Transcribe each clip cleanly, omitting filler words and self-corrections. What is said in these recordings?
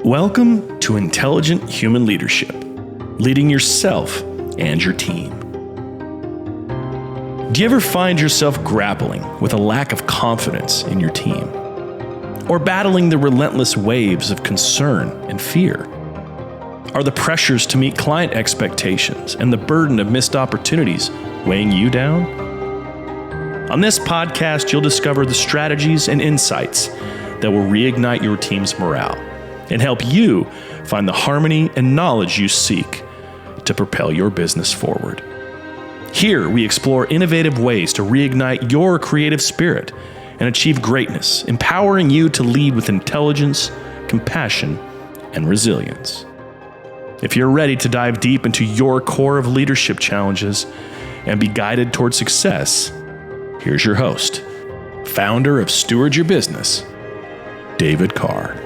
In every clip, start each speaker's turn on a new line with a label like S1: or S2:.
S1: Welcome to Intelligent Human Leadership, leading yourself and your team. Do you ever find yourself grappling with a lack of confidence in your team? Or battling the relentless waves of concern and fear? Are the pressures to meet client expectations and the burden of missed opportunities weighing you down? On this podcast, you'll discover the strategies and insights that will reignite your team's morale and help you find the harmony and knowledge you seek to propel your business forward. Here, we explore innovative ways to reignite your creative spirit and achieve greatness, empowering you to lead with intelligence, compassion, and resilience. If you're ready to dive deep into your core of leadership challenges and be guided toward success, here's your host, founder of Steward Your Business, David Carr.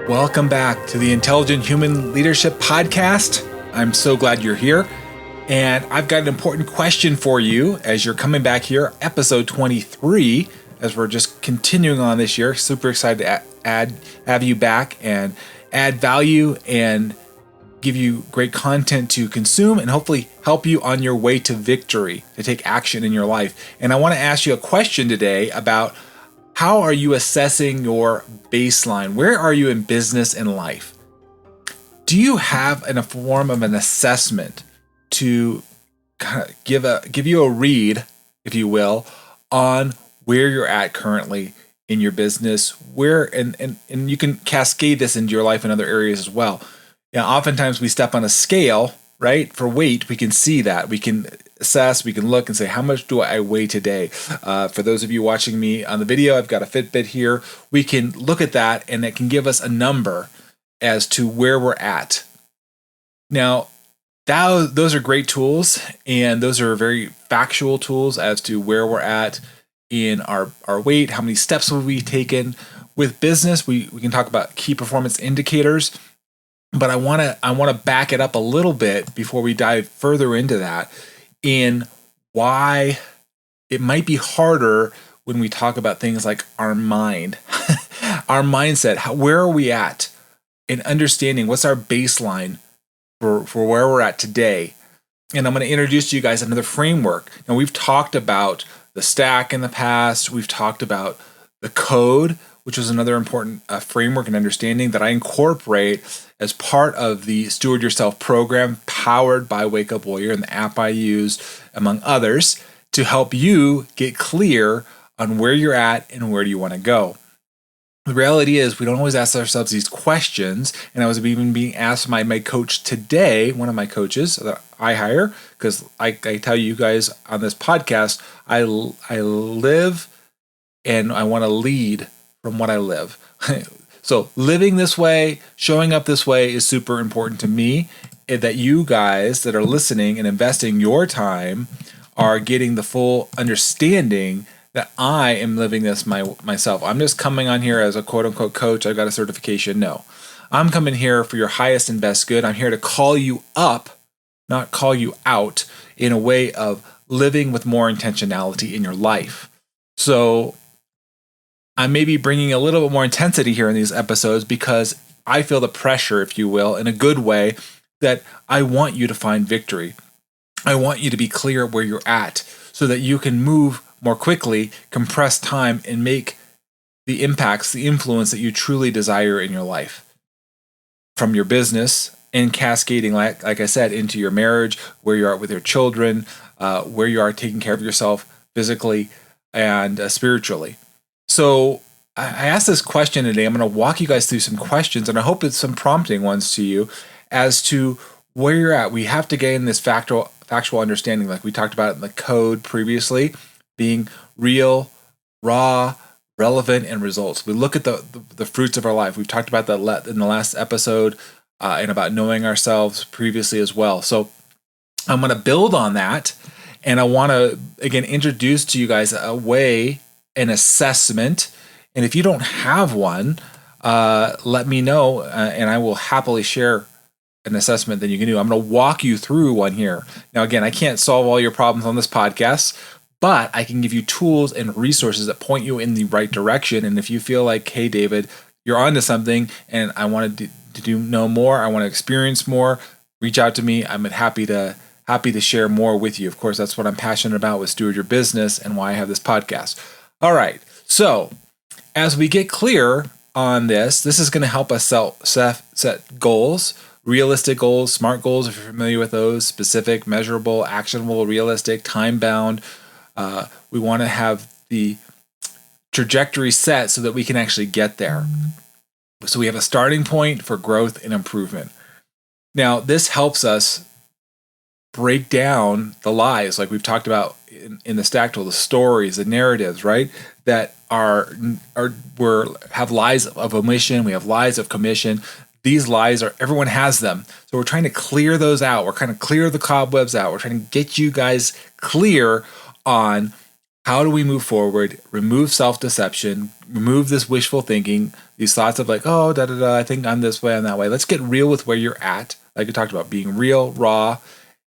S2: Welcome back to the Intelligent Human Leadership Podcast. I'm so glad you're here. And I've got an important question for you as you're coming back here, episode 23, as we're just continuing on this year. Super excited to have you back and add value and give you great content to consume and hopefully help you on your way to victory, to take action in your life. And I want to ask you a question today about how are you assessing your baseline? Where are you in business and life? Do you have a form of an assessment to kind of give you a read, if you will, on where you're at currently in your business, where and you can cascade this into your life in other areas as well. Oftentimes we step on a scale, right? For weight, we can see that. We can assess, we can look and say, how much do I weigh today? For those of you watching me on the video, I've got a Fitbit here. We can look at that and it can give us a number as to where we're at. Now, those are great tools, and those are very factual tools as to where we're at in our weight, how many steps have we taken. With business, we can talk about key performance indicators, but I want to back it up a little bit before we dive further into that in why it might be harder when we talk about things like our mind, our mindset, where are we at in understanding what's our baseline for where we're at today. And I'm going to introduce to you guys another framework. Now, we've talked about the stack in the past. We've talked about the code, which is another important framework and understanding that I incorporate as part of the Steward Yourself program powered by Wake Up Warrior and the app I use, among others, to help you get clear on where you're at and where do you want to go. The reality is we don't always ask ourselves these questions, and I was even being asked by my coach today, one of my coaches that I hire, because I tell you guys on this podcast, I live and I want to lead from what I live. So living this way, showing up this way is super important to me, that you guys that are listening and investing your time are getting the full understanding that I am living this myself. I'm just coming on here as a quote-unquote coach. I've got a certification. No. I'm coming here for your highest and best good. I'm here to call you up, not call you out, in a way of living with more intentionality in your life. So I may be bringing a little bit more intensity here in these episodes because I feel the pressure, if you will, in a good way, that I want you to find victory. I want you to be clear where you're at so that you can move more quickly, compress time, and make the impacts, the influence that you truly desire in your life. From your business and cascading, like I said, into your marriage, where you are with your children, where you are taking care of yourself physically and spiritually. So I asked this question today. I'm going to walk you guys through some questions, and I hope it's some prompting ones to you as to where you're at. We have to gain this factual understanding, like we talked about in the code previously, being real, raw, relevant, and results. We look at the fruits of our life. We've talked about that in the last episode and about knowing ourselves previously as well. So I'm going to build on that, and I want to, again, introduce to you guys an assessment. And if you don't have one, let me know, and I will happily share an assessment that you can do. I'm going to walk you through one here. Now, again, I can't solve all your problems on this podcast, but I can give you tools and resources that point you in the right direction. And if you feel like, hey, David, you're onto something and I want to know more, I want to experience more, reach out to me. I'm happy to share more with you. Of course, that's what I'm passionate about with Steward Your Business and why I have this podcast. All right. So as we get clear on this is going to help us set goals, realistic goals, SMART goals, if you're familiar with those, specific, measurable, actionable, realistic, time-bound. We want to have the trajectory set so that we can actually get there. So we have a starting point for growth and improvement. Now, this helps us break down the lies, like we've talked about in the stack tool, the stories, the narratives, right? That have lies of omission, we have lies of commission. These lies everyone has them. So we're trying to clear those out. We're trying to clear the cobwebs out. We're trying to get you guys clear on how do we move forward, remove self-deception, remove this wishful thinking, these thoughts of like, oh, I think I'm this way, I'm that way. Let's get real with where you're at. Like we talked about, being real, raw,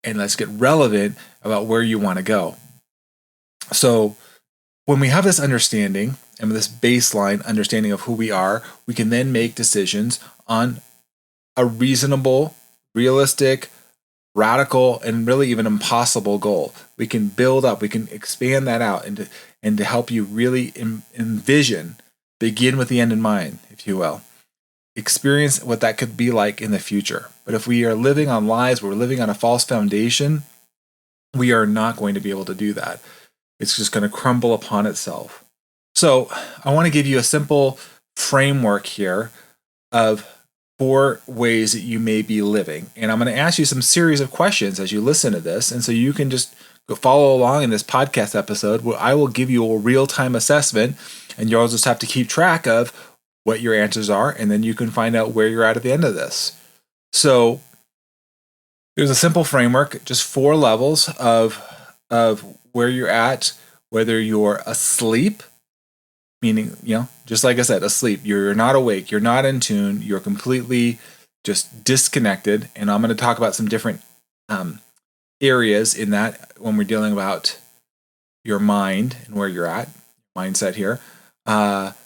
S2: and let's get relevant about where you want to go. So when we have this understanding and this baseline understanding of who we are, we can then make decisions on a reasonable, realistic, radical, and really even impossible goal. We can build up, we can expand that out and to help you really envision, begin with the end in mind, if you will. Experience what that could be like in the future. But if we are living on lies, we're living on a false foundation, we are not going to be able to do that. It's just going to crumble upon itself. So I want to give you a simple framework here of 4 ways that you may be living. And I'm going to ask you some series of questions as you listen to this. And so you can just go follow along in this podcast episode where I will give you a real-time assessment and you'll just have to keep track of what your answers are. And then you can find out where you're at the end of this. So there's a simple framework, just 4 levels of where you're at, whether you're asleep, meaning, just like I said, asleep. You're not awake. You're not in tune. You're completely just disconnected. And I'm going to talk about some different areas in that when we're dealing about your mind and where you're at, mindset here.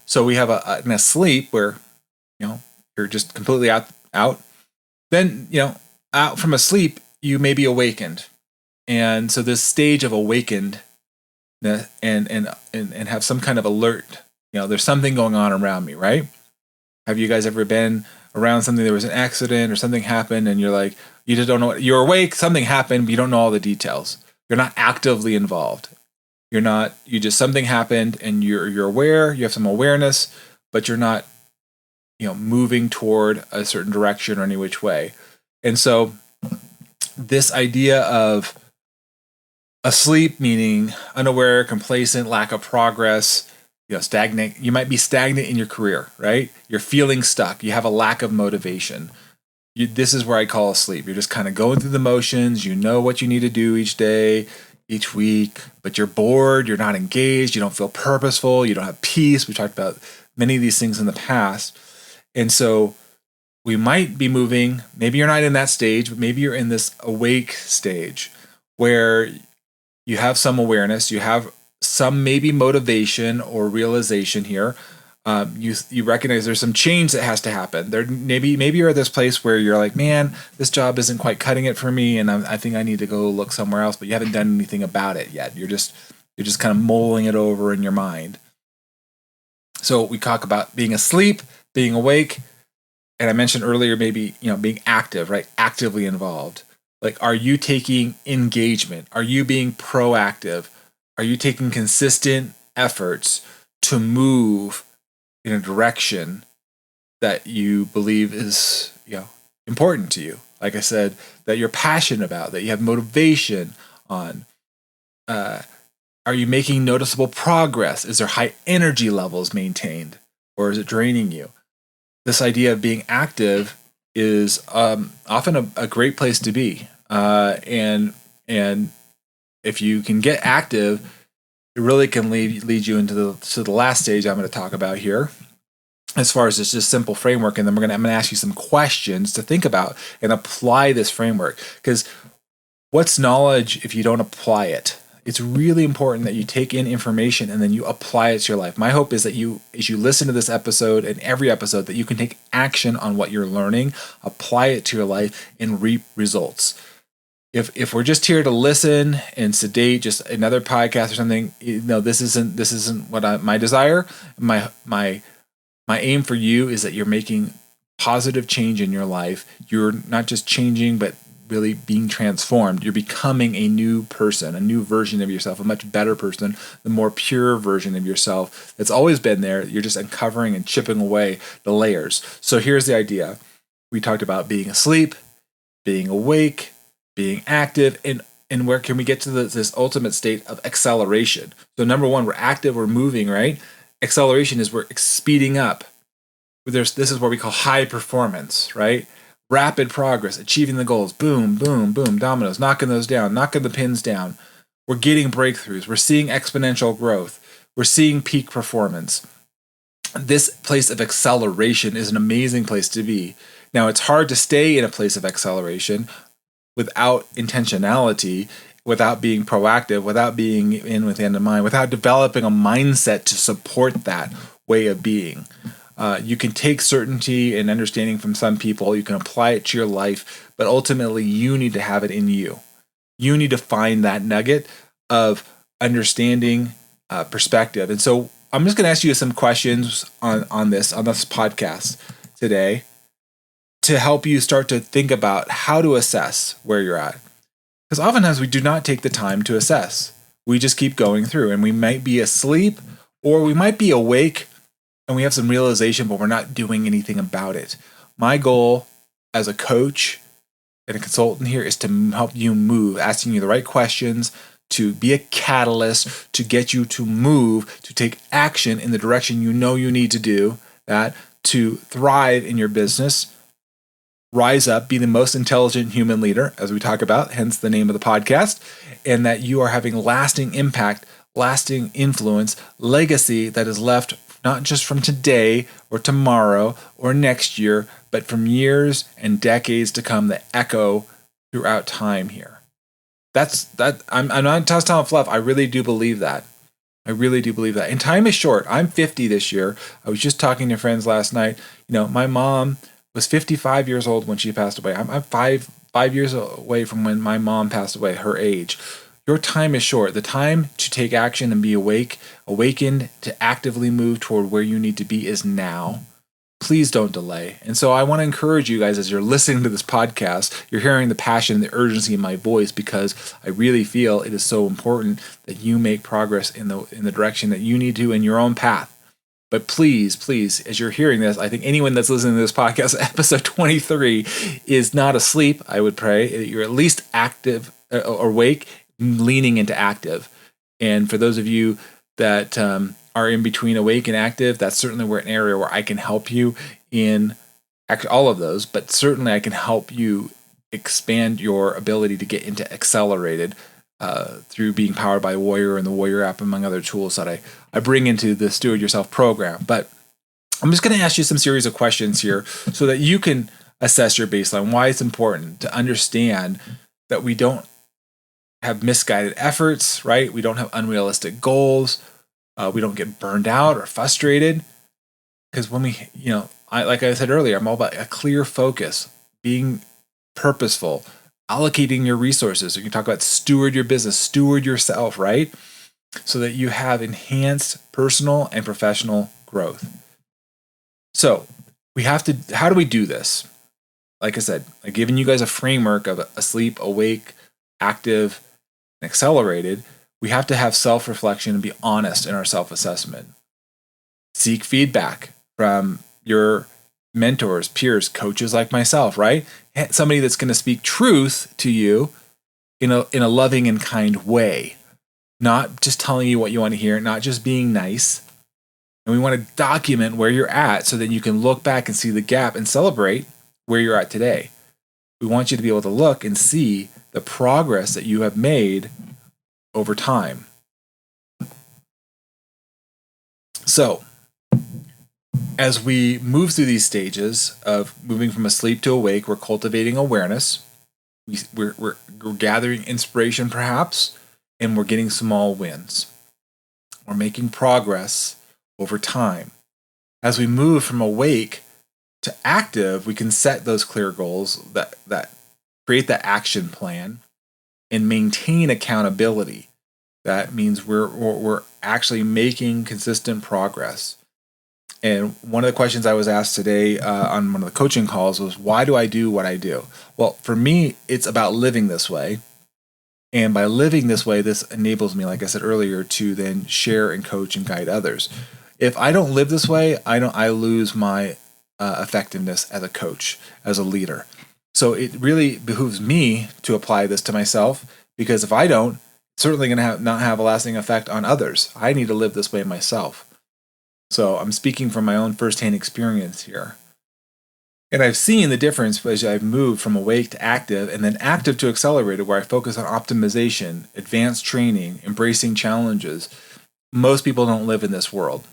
S2: So we have an asleep where, you're just completely out. Then, out from asleep, you may be awakened. And so this stage of awakened and have some kind of alert. There's something going on around me, right? Have you guys ever been around something, there was an accident or something happened and you're like, you just don't know you're awake, something happened, but you don't know all the details. You're not actively involved. Something happened and you're aware, you have some awareness, but you're not, moving toward a certain direction or any which way. And so this idea of asleep, meaning unaware, complacent, lack of progress, stagnant. You might be stagnant in your career, right? You're feeling stuck. You have a lack of motivation. This is where I call asleep. You're just kind of going through the motions. You know what you need to do each day, each week, but you're bored. You're not engaged. You don't feel purposeful. You don't have peace. We talked about many of these things in the past. And so we might be moving. Maybe you're not in that stage, but maybe you're in this awake stage where you have some awareness, you have some maybe motivation or realization here. You recognize there's some change that has to happen. Maybe you're at this place where you're like, man, this job isn't quite cutting it for me, and I think I need to go look somewhere else. But you haven't done anything about it yet. You're just kind of mulling it over in your mind. So we talk about being asleep, being awake, and I mentioned earlier maybe being active, right? Actively involved. Like, are you taking engagement? Are you being proactive? Are you taking consistent efforts to move in a direction that you believe is, important to you? Like I said, that you're passionate about, that you have motivation on. Are you making noticeable progress? Is there high energy levels maintained, or is it draining you? This idea of being active is often a great place to be. And if you can get active, it really can lead you into the last stage I'm going to talk about here, as far as this just simple framework. And then I'm going to ask you some questions to think about and apply this framework. Because what's knowledge if you don't apply it? It's really important that you take in information and then you apply it to your life. My hope is that you, as you listen to this episode and every episode, that you can take action on what you're learning, apply it to your life, and reap results. If we're just here to listen and sedate, just another podcast or something, this isn't what my desire. My aim for you is that you're making positive change in your life. You're not just changing, but really being transformed. You're becoming a new person, a new version of yourself, a much better person, the more pure version of yourself that's always been there. You're just uncovering and chipping away the layers. So here's the idea. We talked about being asleep, being awake, being active, and where can we get to this ultimate state of acceleration? So number one, we're active, we're moving, right? Acceleration is we're speeding up. This is what we call high performance, right? Rapid progress, achieving the goals, boom, boom, boom, dominoes, knocking those down, knocking the pins down. We're getting breakthroughs. We're seeing exponential growth. We're seeing peak performance. This place of acceleration is an amazing place to be. Now, it's hard to stay in a place of acceleration without intentionality, without being proactive, without being in with the end in mind, without developing a mindset to support that way of being. You can take certainty and understanding from some people, you can apply it to your life, but ultimately you need to have it in you. You need to find that nugget of understanding, perspective. And so I'm just going to ask you some questions on this podcast today to help you start to think about how to assess where you're at. Because oftentimes we do not take the time to assess. We just keep going through, and we might be asleep or we might be awake and we have some realization, but we're not doing anything about it. My goal as a coach and a consultant here is to help you move, asking you the right questions, to be a catalyst, to get you to move, to take action in the direction you know you need to do that, to thrive in your business, rise up, be the most intelligent human leader, as we talk about, hence the name of the podcast, and that you are having lasting impact, lasting influence, legacy that is left not just from today or tomorrow or next year, but from years and decades to come that echo throughout time here. I'm not just telling fluff. I really do believe that. I really do believe that. And time is short. I'm 50 this year. I was just talking to friends last night. My mom was 55 years old when she passed away. I'm 5 years away from when my mom passed away, her age. Your time is short. The time to take action and be awakened to actively move toward where you need to be is now. Please don't delay. And so I want to encourage you guys, as you're listening to this podcast, you're hearing the passion and the urgency in my voice, because I really feel it is so important that you make progress in the direction that you need to in your own path. But please, as you're hearing this, I think anyone that's listening to this podcast, episode 23, is not asleep. I would pray that you're at least active or awake, leaning into active. And for those of you that are in between awake and active, that's certainly an area where I can help you in all of those, but certainly I can help you expand your ability to get into accelerated through being powered by Warrior and the Warrior app, among other tools that I bring into the Steward Yourself program. But I'm just going to ask you some series of questions here so that you can assess your baseline, why it's important to understand that we don't have misguided efforts, right? We don't have unrealistic goals. We don't get burned out or frustrated. Because when we, like I said earlier, I'm all about a clear focus, being purposeful, allocating your resources. So you can talk about steward your business, steward yourself, right? So that you have enhanced personal and professional growth. So how do we do this? Like I said, I've given you guys a framework of asleep, awake, active, and accelerated. We have to have self-reflection and be honest in our self-assessment. Seek feedback from your mentors, peers, coaches like myself, right? Somebody that's going to speak truth to you in a loving and kind way, not just telling you what you want to hear, not just being nice. And we want to document where you're at so that you can look back and see the gap and celebrate where you're at today. We want you to be able to look and see the progress that you have made over time. So, as we move through these stages of moving from asleep to awake, we're cultivating awareness. We're gathering inspiration, perhaps. and we're getting small wins. We're making progress over time. As we move from awake to active, we can set those clear goals that create that action plan and maintain accountability. That means we're actually making consistent progress. And one of the questions I was asked today on one of the coaching calls was, why do I do what I do? Well, for me, it's about living this way. And by living this way, this enables me, like I said earlier, to then share and coach and guide others. If I don't live this way, I lose my effectiveness as a coach, as a leader. So it really behooves me to apply this to myself, because if I don't, it's certainly going to not have a lasting effect on others. I need to live this way myself. So I'm speaking from my own firsthand experience here. And I've seen the difference as I've moved from awake to active, and then active to accelerated, where I focus on optimization, advanced training, embracing challenges. Most people don't live in this world,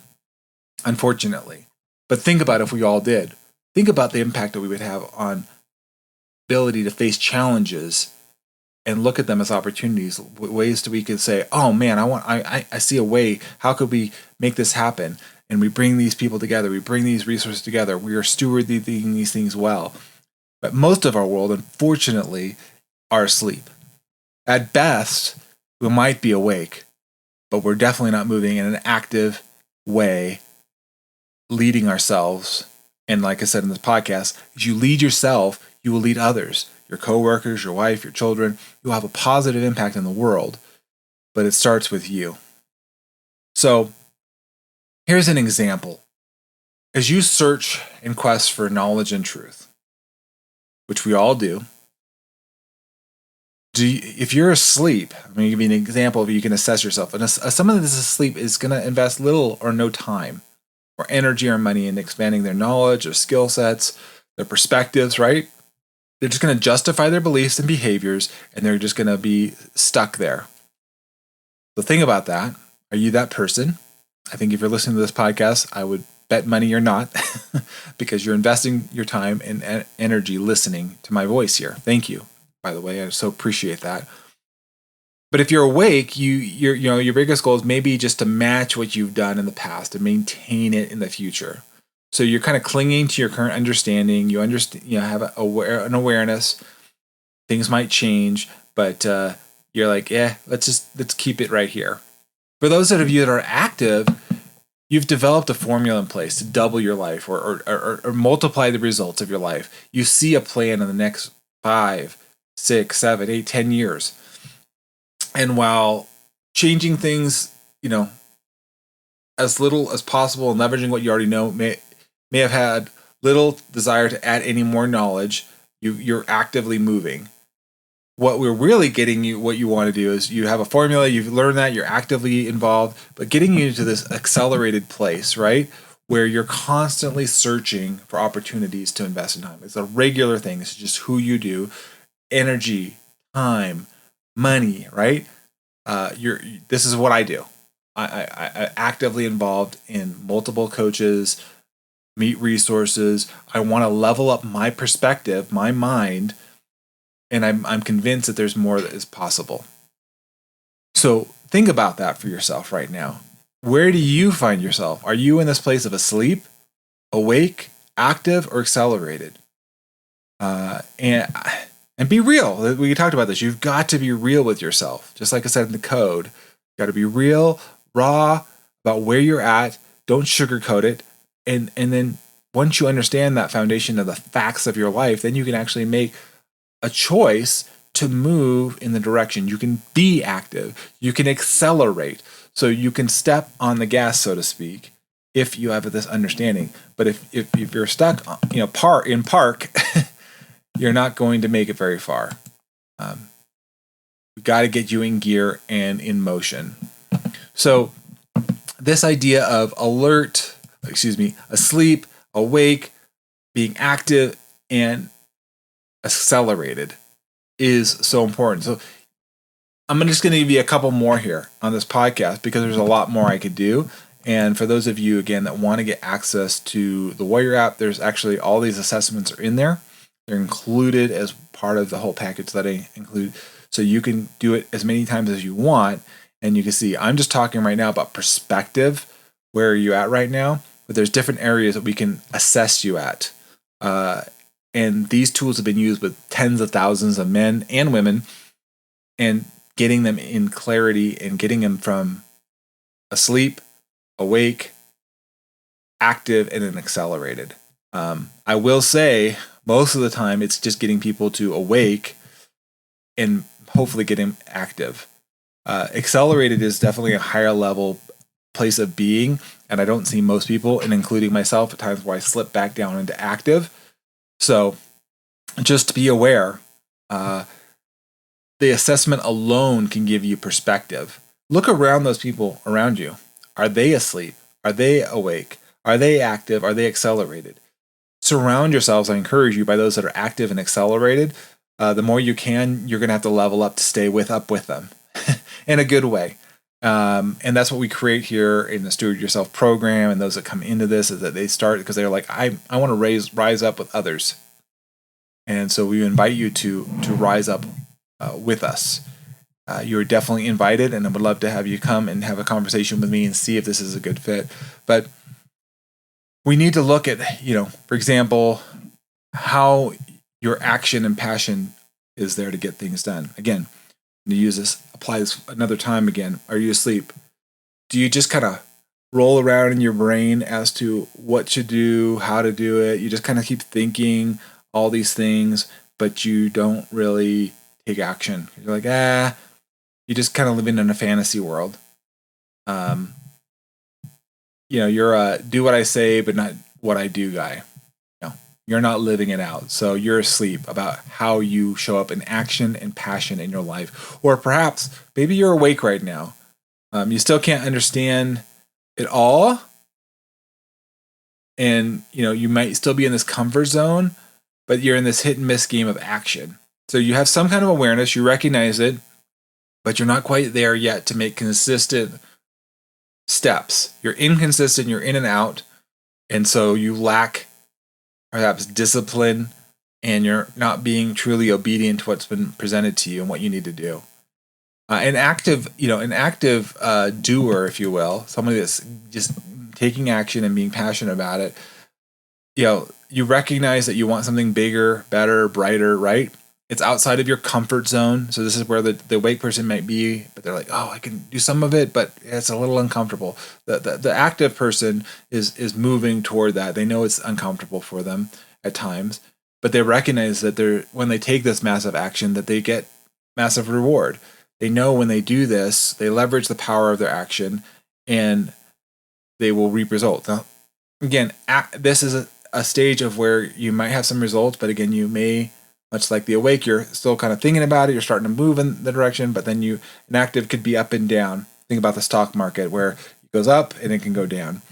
S2: unfortunately. But think about if we all did. Think about the impact that we would have on ability to face challenges and look at them as opportunities, ways that we could say, oh man, I see a way, how could we make this happen? And we bring these people together, we bring these resources together, we are stewarding these things well. But most of our world, unfortunately, are asleep. At best, we might be awake, but we're definitely not moving in an active way, leading ourselves. And like I said in this podcast, as you lead yourself, you will lead others, your coworkers, your wife, your children. You'll have a positive impact in the world, but it starts with you. So here's an example. As you search and quest for knowledge and truth, which we all do, if you're asleep, I'm going to give you an example of you can assess yourself. And someone that's asleep is going to invest little or no time or energy or money in expanding their knowledge, their skill sets, their perspectives, right? They're just going to justify their beliefs and behaviors, and they're just going to be stuck there. So think about that. Are you that person? I think if you're listening to this podcast, I would bet money you're not, because you're investing your time and energy listening to my voice here. Thank you, by the way. I so appreciate that. But if you're awake, your biggest goal is maybe just to match what you've done in the past and maintain it in the future. So you're kind of clinging to your current understanding. You understand, have an awareness. Things might change, but you're like, let's keep it right here. For those of you that are active, you've developed a formula in place to double your life or multiply the results of your life. You see a plan in the next 5, 6, 7, 8, 10 years. And while changing things, as little as possible and leveraging what you already know may have had little desire to add any more knowledge, you're actively moving. What we're really getting you, what you want to do is you have a formula, you've learned that, you're actively involved, but getting you to this accelerated place, right? Where you're constantly searching for opportunities to invest in time. It's a regular thing. It's just who you do. Energy, time, money, right? This is what I do. I actively involved in multiple coaches, meet resources. I want to level up my perspective, my mind, and I'm convinced that there's more that is possible. So think about that for yourself right now. Where do you find yourself? Are you in this place of asleep, awake, active, or accelerated? And be real. We talked about this. You've got to be real with yourself. Just like I said in the code, you've got to be real, raw about where you're at. Don't sugarcoat it. And then once you understand that foundation of the facts of your life, then you can actually make a choice to move in the direction. You can be active. You can accelerate. So you can step on the gas, so to speak, if you have this understanding. But if you're stuck, in park, you're not going to make it very far. We've got to get you in gear and in motion. So this idea of asleep, awake, being active, and accelerated is so important. So I'm just going to give you a couple more here on this podcast, because there's a lot more I could do. And for those of you, again, that want to get access to the Warrior app, there's actually all these assessments are in there. They're included as part of the whole package that I include. so you can do it as many times as you want. And you can see, I'm just talking right now about perspective. Where are you at right now? But there's different areas that we can assess you at. And these tools have been used with tens of thousands of men and women, and getting them in clarity and getting them from asleep, awake, active, and then accelerated. I will say most of the time it's just getting people to awake and hopefully getting active. Accelerated is definitely a higher level place of being, and I don't see most people, and including myself, at times where I slip back down into active. So just to be aware, the assessment alone can give you perspective. Look around those people around you. Are they asleep? Are they awake? Are they active? Are they accelerated? Surround yourselves, I encourage you, by those that are active and accelerated. The more you can, you're going to have to level up to stay up with them in a good way. And that's what we create here in the Steward Yourself program. And those that come into this is that they start because they're like, I want to rise up with others. And so we invite you to rise up with us. You're definitely invited, and I would love to have you come and have a conversation with me and see if this is a good fit. But we need to look at, for example, how your action and passion is there to get things done. Again, to use this, apply this another time again. Are you asleep? Do you just kind of roll around in your brain as to what to do, how to do it? You just kind of keep thinking all these things, but you don't really take action. You're like, you just kind of living in a fantasy world. You're a do what I say, but not what I do guy. You're not living it out. So you're asleep about how you show up in action and passion in your life. Or perhaps maybe you're awake right now. You still can't understand it all. And, you might still be in this comfort zone, but you're in this hit and miss game of action. So you have some kind of awareness, you recognize it, but you're not quite there yet to make consistent steps. You're inconsistent, you're in and out. And so you lack perhaps discipline, and you're not being truly obedient to what's been presented to you and what you need to do. An active doer, if you will, somebody that's just taking action and being passionate about it. You recognize that you want something bigger, better, brighter, right? It's outside of your comfort zone. So this is where the awake person might be, but they're like, oh, I can do some of it, but it's a little uncomfortable. The active person is moving toward that. They know it's uncomfortable for them at times, but they recognize that when they take this massive action, that they get massive reward. They know when they do this, they leverage the power of their action, and they will reap results. Now, again, this is a stage of where you might have some results, but again, you may, much like the awake, you're still kind of thinking about it. You're starting to move in the direction, but then an active could be up and down. Think about the stock market where it goes up and it can go down.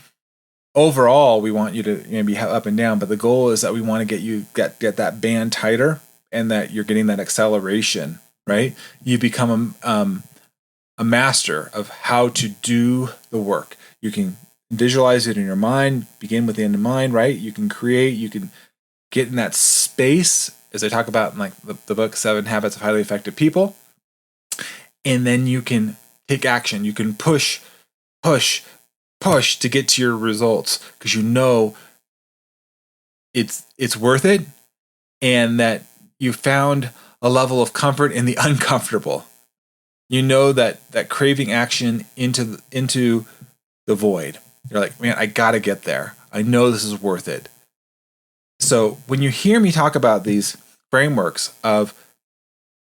S2: Overall, we want you to maybe have up and down, but the goal is that we want to get you get that band tighter, and that you're getting that acceleration, right? You become a master of how to do the work. You can visualize it in your mind, begin with the end in mind, right? You can create, you can get in that space, as I talk about in like the book, 7 Habits of Highly Effective People. And then you can take action. You can push to get to your results, because it's worth it, and that you found a level of comfort in the uncomfortable. You know that craving action into the void. You're like, man, I got to get there. I know this is worth it. So when you hear me talk about these frameworks of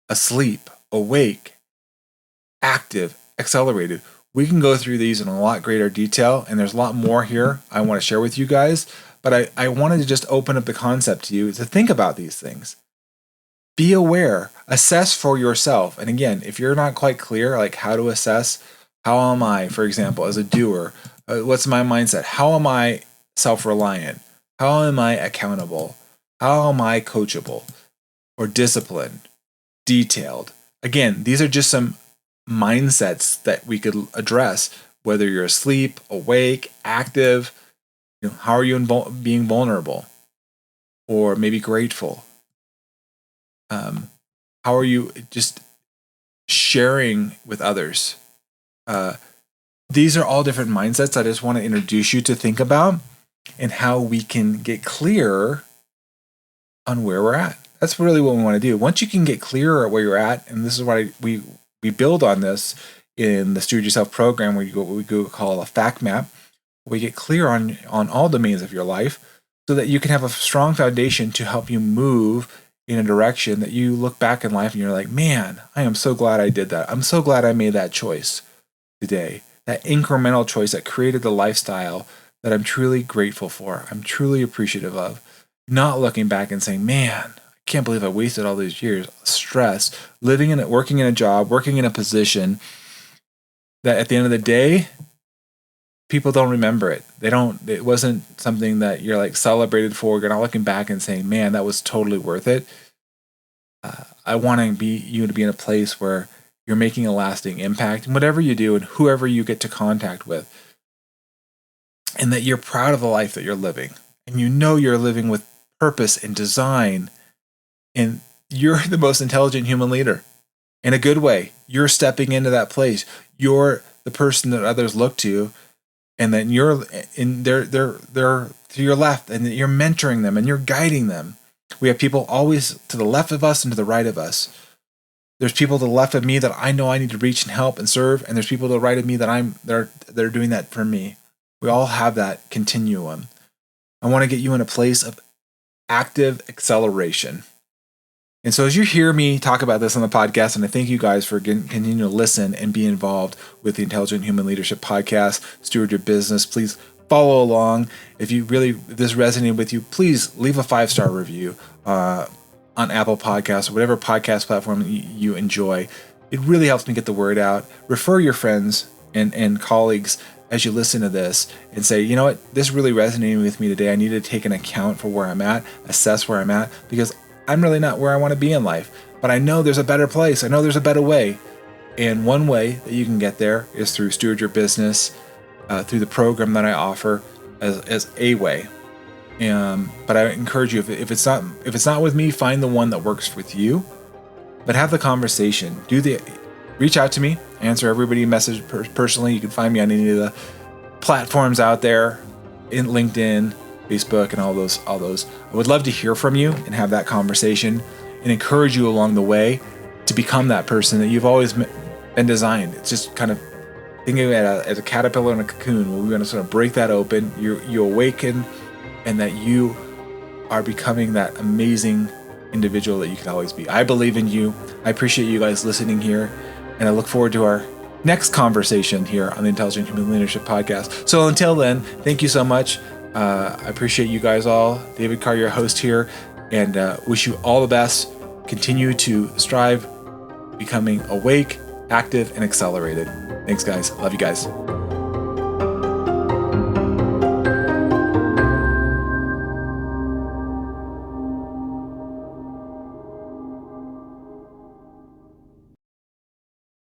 S2: asleep, awake, active, accelerated, we can go through these in a lot greater detail, and there's a lot more here I want to share with you guys, but I wanted to just open up the concept to you to think about these things. Be aware, assess for yourself. And again, if you're not quite clear, like how to assess, how am I, for example, as a doer, what's my mindset? How am I self-reliant? How am I accountable? How am I coachable or disciplined, detailed? Again, these are just some mindsets that we could address, whether you're asleep, awake, active. How are you being vulnerable or maybe grateful? How are you just sharing with others. These are all different mindsets I just want to introduce you to think about and how we can get clearer on where we're at. That's really what we want to do. Once you can get clearer at where you're at, and this is why we build on this in the Steward Yourself program, where you go what we call a fact map. We get clear on all domains of your life so that you can have a strong foundation to help you move in a direction that you look back in life and you're like, man, I am so glad I did that. I'm so glad I made that choice today. That incremental choice that created the lifestyle that I'm truly grateful for. I'm truly appreciative of. Not looking back and saying, man, I can't believe I wasted all these years. Stress, working in a job, working in a position that at the end of the day, people don't remember it. It wasn't something that you're like celebrated for. You're not looking back and saying, man, that was totally worth it. I want you to be in a place where you're making a lasting impact in whatever you do and whoever you get to contact with. And that you're proud of the life that you're living. And you know you're living with purpose and design. And you're the most intelligent human leader. In a good way. You're stepping into that place. You're the person that others look to. And then they're to your left, and you're mentoring them and you're guiding them. We have people always to the left of us and to the right of us. There's people to the left of me that I know I need to reach and help and serve, and there's people to the right of me that they're doing that for me. We all have that continuum. I want to get you in a place of active acceleration. And so as you hear me talk about this on the podcast, and I thank you guys for continuing to listen and be involved with the Intelligent Human Leadership Podcast, Steward Your Business, please follow along. If this resonated with you, please leave a 5-star review on Apple Podcasts or whatever podcast platform you enjoy. It really helps me get the word out. Refer your friends and colleagues as you listen to this and say, you know what, this really resonated with me today. I need to take an account for where I'm at, assess where I'm at, because I'm really not where I want to be in life, but I know there's a better place. I know there's a better way. And one way that you can get there is through Steward Your Business, through the program that I offer as a way. But I encourage you, if it's not with me, find the one that works with you, but have the conversation. Reach out to me, answer everybody message personally. You can find me on any of the platforms out there, in LinkedIn, Facebook, and all those. I would love to hear from you and have that conversation and encourage you along the way to become that person that you've always been designed. It's just kind of thinking of it as a caterpillar in a cocoon, where we're going to sort of break that open. You awaken, and that you are becoming that amazing individual that you can always be. I believe in you. I appreciate you guys listening here, and I look forward to our next conversation here on the Intelligent Human Leadership Podcast. So until then, thank you so much. I appreciate you guys all. David Carr, your host here, and wish you all the best. Continue to strive, becoming awake, active, and accelerated. Thanks, guys. Love you guys.